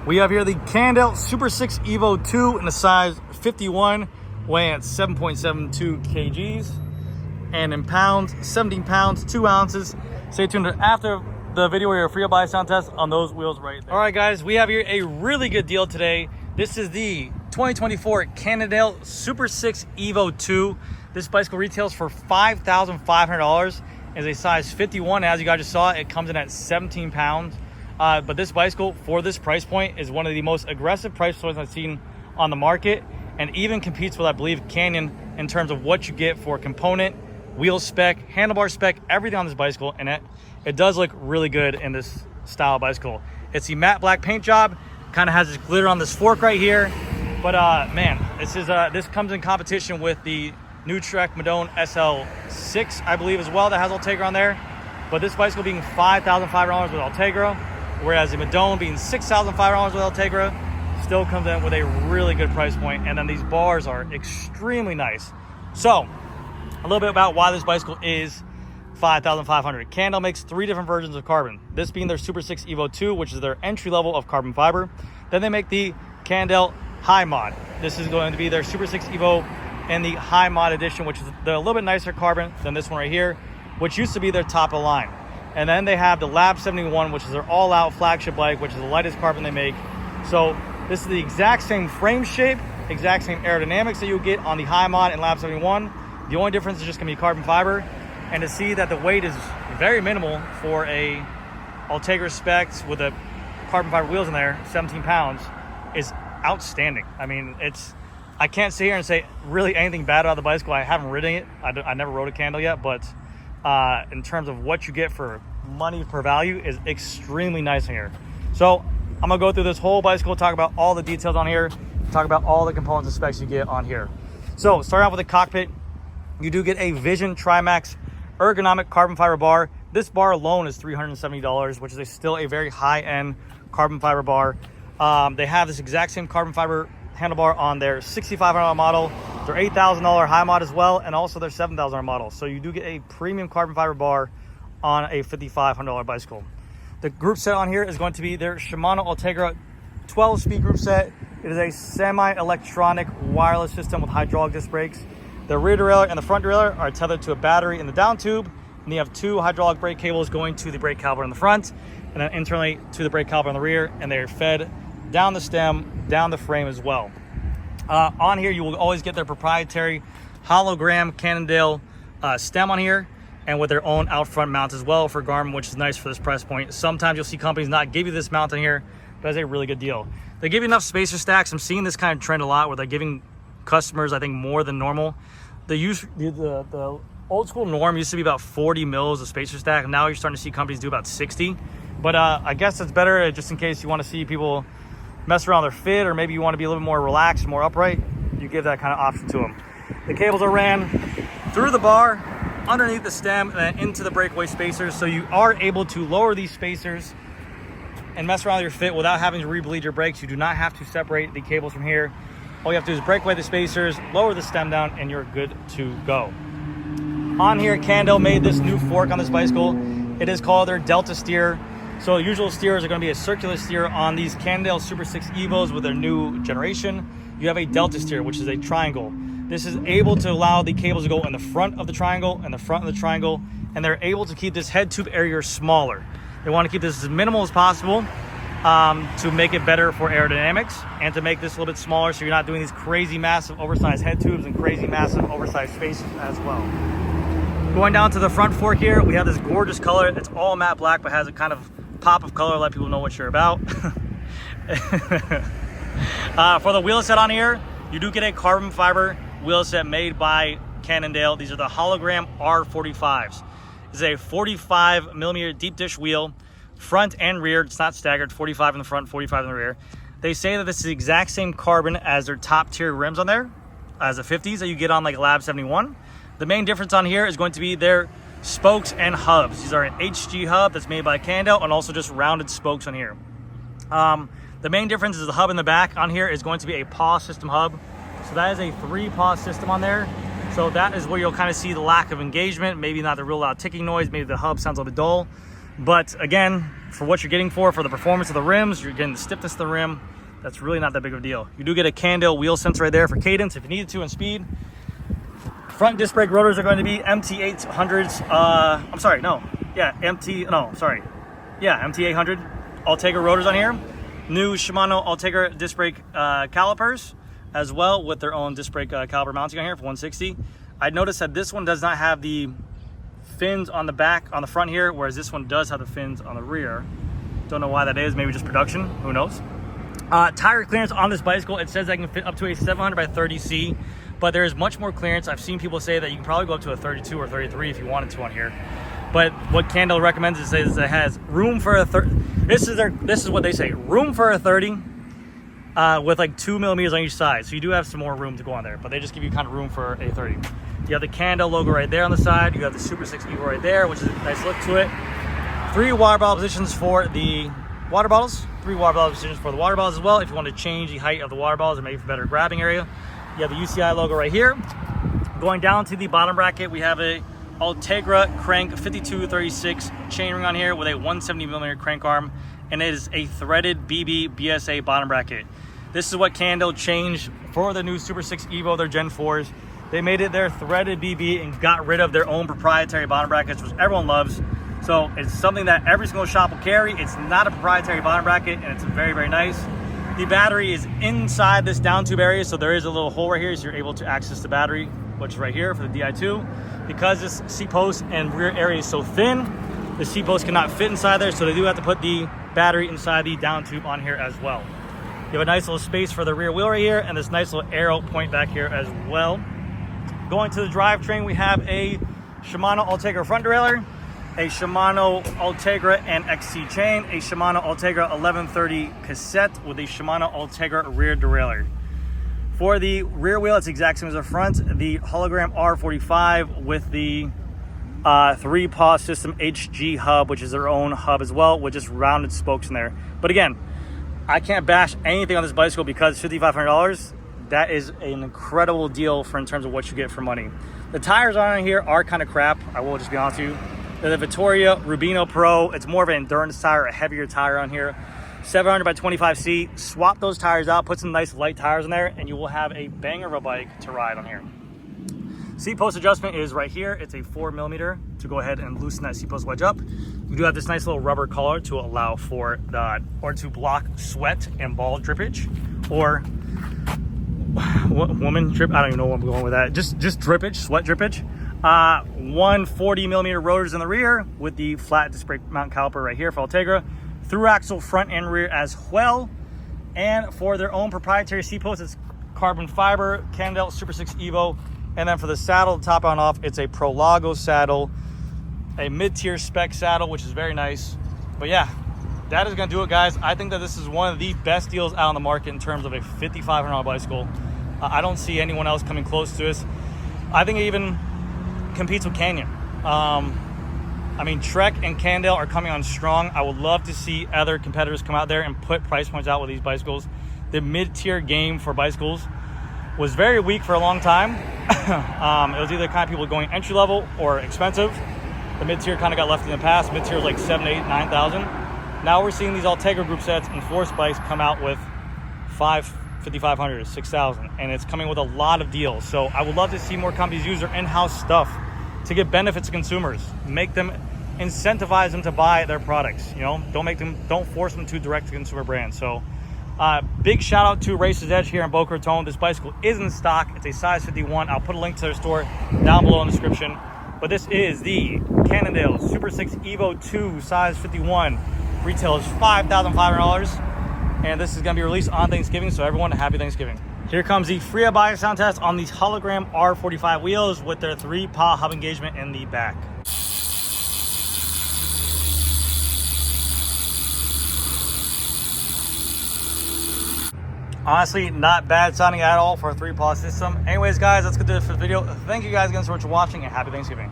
We have here the Cannondale Super 6 Evo 2 in the size 51, weighing at 7.72 kgs, and in pounds, 17 pounds, 2 ounces. Stay tuned after the video where you're free to buy sound test on those wheels right there. All right, guys, we have here a really good deal today. This is the 2024 Cannondale Super 6 Evo 2. This bicycle retails for $5,500. It's a size 51. As you guys just saw, it comes in at 17 pounds. But this bicycle, for this price point, is one of the most aggressive price points I've seen on the market, and even competes with, I believe, Canyon in terms of what you get for component, wheel spec, handlebar spec, everything on this bicycle. And it does look really good in this style of bicycle. It's the matte black paint job, kind of has this glitter on this fork right here. But man, this comes in competition with the new Trek Madone SL6, I believe, as well, that has Ultegra on there. But this bicycle being $5,500 with Ultegra, whereas the Madone being $6,500 with Ultegra, still comes in with a really good price point. And then these bars are extremely nice. So a little bit about why this bicycle is $5,500. Cannondale makes 3 different versions of carbon. This being their Super 6 Evo 2, which is their entry level of carbon fiber. Then they make the Cannondale High Mod. This is going to be their Super 6 Evo and the High Mod edition, which is a little bit nicer carbon than this one right here, which used to be their top of the line. And then they have the Lab 71, which is their all-out flagship bike, which is the lightest carbon they make. So this is the exact same frame shape, exact same aerodynamics that you get on the High Mod and Lab 71. The only difference is just gonna be carbon fiber. And to see that the weight is very minimal for a Ultegra specs with a carbon fiber wheels in there, 17 pounds, is outstanding. I mean, I can't sit here and say really anything bad about the bicycle. I haven't ridden it. I never rode a Cannondale yet, but in terms of what you get for money per value is extremely nice in here. So I'm gonna go through this whole bicycle, talk about all the details on here, talk about all the components and specs you get on here. So starting off with the cockpit, you do get a Vision Trimax ergonomic carbon fiber bar. This bar alone is $370, which is still a very high-end carbon fiber bar. They have this exact same carbon fiber handlebar on their $6,500 model, their $8,000 high mod as well, and also their $7,000 model. So you do get a premium carbon fiber bar on a $5,500 bicycle. The group set on here is going to be their Shimano Ultegra 12-speed group set. It is a semi-electronic wireless system with hydraulic disc brakes. The rear derailleur and the front derailleur are tethered to a battery in the down tube, and you have 2 hydraulic brake cables going to the brake caliper in the front, and then internally to the brake caliper in the rear, and they are fed down the stem, down the frame as well. On here, you will always get their proprietary hologram Cannondale stem on here, and with their own out front mounts as well for Garmin, which is nice for this price point. Sometimes you'll see companies not give you this mount on here, but it's a really good deal. They give you enough spacer stacks. I'm seeing this kind of trend a lot where they're giving customers, I think, more than normal. The old school norm used to be about 40 mils of spacer stack. Now you're starting to see companies do about 60. But I guess it's better just in case you want to see people mess around their fit, or maybe you want to be a little more relaxed, more upright. You give that kind of option to them. The cables are ran through the bar, underneath the stem, and then into the breakaway spacers. So you are able to lower these spacers and mess around with your fit without having to re-bleed your brakes. You do not have to separate the cables from here. All you have to do is break away the spacers, lower the stem down, and you're good to go. On here, Cannondale made this new fork on this bicycle. It is called their Delta steer. So usual steers are going to be a circular steer. On these Cannondale Super 6 Evos with their new generation, you have a Delta steer, which is a triangle. This is able to allow the cables to go in the front of the triangle and the front of the triangle, and they're able to keep this head tube area smaller. They want to keep this as minimal as possible, to make it better for aerodynamics, and to make this a little bit smaller so you're not doing these crazy massive oversized head tubes and crazy massive oversized spacers as well. Going down to the front fork here, we have this gorgeous color. It's all matte black but has a kind of pop of color, let people know what you're about. For the wheel set on here, you do get a carbon fiber wheel set made by Cannondale. These are the hologram R45s. This is a 45 millimeter deep dish wheel, front and rear. It's not staggered, 45 in the front, 45 in the rear. They say that this is the exact same carbon as their top tier rims on there, as the 50s that you get on like Lab 71. The main difference on here is going to be their spokes and hubs. These are an HG hub that's made by Cannondale, and also just rounded spokes on here. The main difference is the hub in the back on here is going to be a paw system hub. So that is a 3-paw system on there. So that is where you'll kind of see the lack of engagement, maybe not the real loud ticking noise, maybe the hub sounds a little bit dull. But again, for what you're getting for the performance of the rims, you're getting the stiffness of the rim. That's really not that big of a deal. You do get a Cannondale wheel sensor right there for cadence if you needed to and speed. Front disc brake rotors are going to be MT800s. MT800 Ultegra rotors on here. New Shimano Ultegra disc brake calipers as well, with their own disc brake caliper mounting on here for 160. I noticed that this one does not have the fins on the back, on the front here, whereas this one does have the fins on the rear. Don't know why that is, maybe just production, who knows. Tire clearance on this bicycle, it says I can fit up to a 700 by 30C, but there is much more clearance. I've seen people say that you can probably go up to a 32 or 33 if you wanted to on here. But what Cannondale recommends is it has room for a 30. This is what they say, room for a 30 with like 2 millimeters on each side. So you do have some more room to go on there, but they just give you kind of room for a 30. You have the Cannondale logo right there on the side. You have the Super 6 Evo right there, which is a nice look to it. 3 water bottle positions for the water bottles. 3 water bottle positions for the water bottles as well. If you want to change the height of the water bottles or maybe for better grabbing area. You have the UCI logo right here. Going down to the bottom bracket, we have a Ultegra crank 5236 chainring on here with a 170mm crank arm, and it is a threaded BB BSA bottom bracket. This is what Cannondale changed for the new Super 6 Evo, their Gen 4s. They made it their threaded BB and got rid of their own proprietary bottom brackets, which everyone loves. So it's something that every single shop will carry. It's not a proprietary bottom bracket, and it's very, very nice. The battery is inside this down tube area, so there is a little hole right here, so you're able to access the battery, which is right here for the Di2. Because this seat post and rear area is so thin, the seat post cannot fit inside there, so they do have to put the battery inside the down tube on here as well. You have a nice little space for the rear wheel right here, and this nice little arrow point back here as well. Going to the drivetrain, we have a Shimano Ultegra front derailleur, a Shimano Ultegra NXT chain, a Shimano Ultegra 1130 cassette with a Shimano Ultegra rear derailleur. For the rear wheel, it's the exact same as the front. The hologram R45 with the 3-paw system HG hub, which is their own hub as well, with just rounded spokes in there. But again, I can't bash anything on this bicycle because $5,500, that is an incredible deal for in terms of what you get for money. The tires on here are kind of crap, I will just be honest with you. They're the Vittoria Rubino Pro. It's more of an endurance tire, a heavier tire on here. 700 by 25C. Swap those tires out, put some nice light tires in there, and you will have a banger of a bike to ride on here. Seat post adjustment is right here. It's a 4mm to go ahead and loosen that seat post wedge up. You do have this nice little rubber collar to allow for to block sweat and ball drippage, or woman drip. I don't even know where I'm going with that. Just drippage, sweat drippage. 140mm rotors in the rear with the flat disc brake mount caliper right here for Ultegra. Through axle front and rear as well. And for their own proprietary seat post, it's carbon fiber Cannondale Super 6 Evo. And then for the saddle, top on off, it's a Prolago saddle, a mid-tier spec saddle, which is very nice. But yeah, that is gonna do it, guys. I think that this is one of the best deals out on the market in terms of a $5,500 bicycle. I don't see anyone else coming close to this. I think it even competes with Canyon. I mean, Trek and Cannondale are coming on strong. I would love to see other competitors come out there and put price points out with these bicycles. The mid-tier game for bicycles was very weak for a long time. It was either kind of people going entry level or expensive. The mid-tier kind of got left in the past. Mid-tier was like 7, 8, 9,000. Now we're seeing these Ultegra group sets and Force bikes come out with 5,500, 6,000, and it's coming with a lot of deals. So I would love to see more companies use their in-house stuff to get benefits to consumers, make them, incentivize them to buy their products. You know, don't force them to direct to consumer brands. So big shout out to Racer's Edge here in Boca Raton. This bicycle is in stock. It's a size 51. I'll put a link to their store down below in the description. But this is the Cannondale Super 6 Evo 2 size 51. Retail is $5,500. And this is going to be released on Thanksgiving. So everyone, happy Thanksgiving. Here comes the Freya Bio sound test on these hologram R45 wheels with their 3-paw hub engagement in the back. Honestly, not bad sounding at all for a 3-paw system. Anyways, guys, that's good for the video. Thank you guys again so much for watching, and happy Thanksgiving.